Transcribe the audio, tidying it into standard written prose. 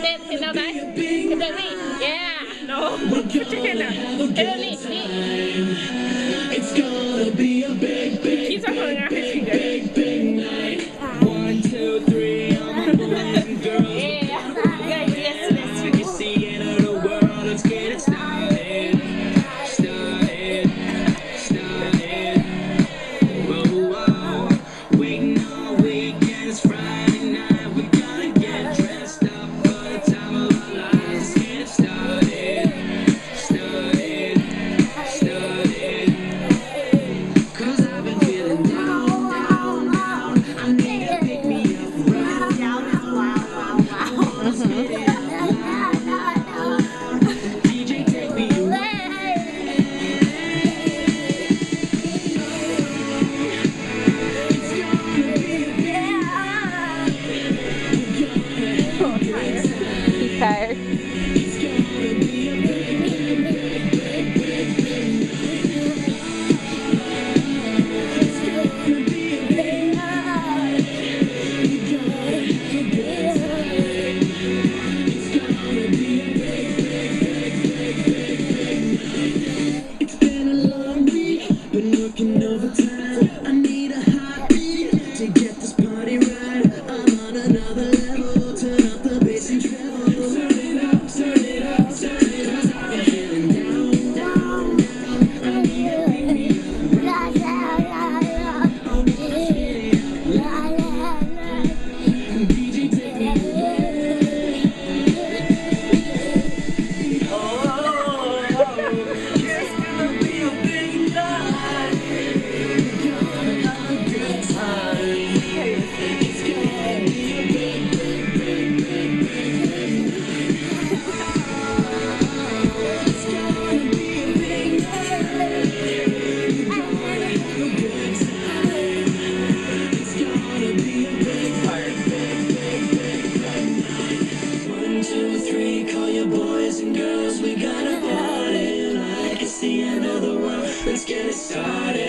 đệm thế nào đấy? Thế đệm đi. Yeah. No. Put your hand up. Thế đệm đi. Keep on holding our finger. 1, 2, 3, all my boys and girls. Yeah. Good. Yes, yes. Take a seat into the world. Let's get it started. Started. Started. Whoa, whoa. Waiting all weekend. It's Friday night. We gotta get dressed up for the time of our lives. Let's get it started. Started. Started. 'Cause I've been feeling down, down, down. I need to pick me up right now. Let's get it up. DJ, take me away. He's tired. It's been a long week, been working overtime. I need a heartbeat to get this party right. I'm on another level, turn up the bass and treble. Turn it up, turn it up, turn it up. 'Cause I've been feeling down, down, down. I need to pick me up. DJ, take me away. Oh, it's gonna be a big night. We're gonna have a good time. It's gonna be a big, big, big, big, big, big. It's gonna be a big night. We're gonna have a good time. It's gonna be a big, big, big, big, big night. 1, 2, 3, call your boys and girls. We gotta party like it's the end of the world. Let's get it started.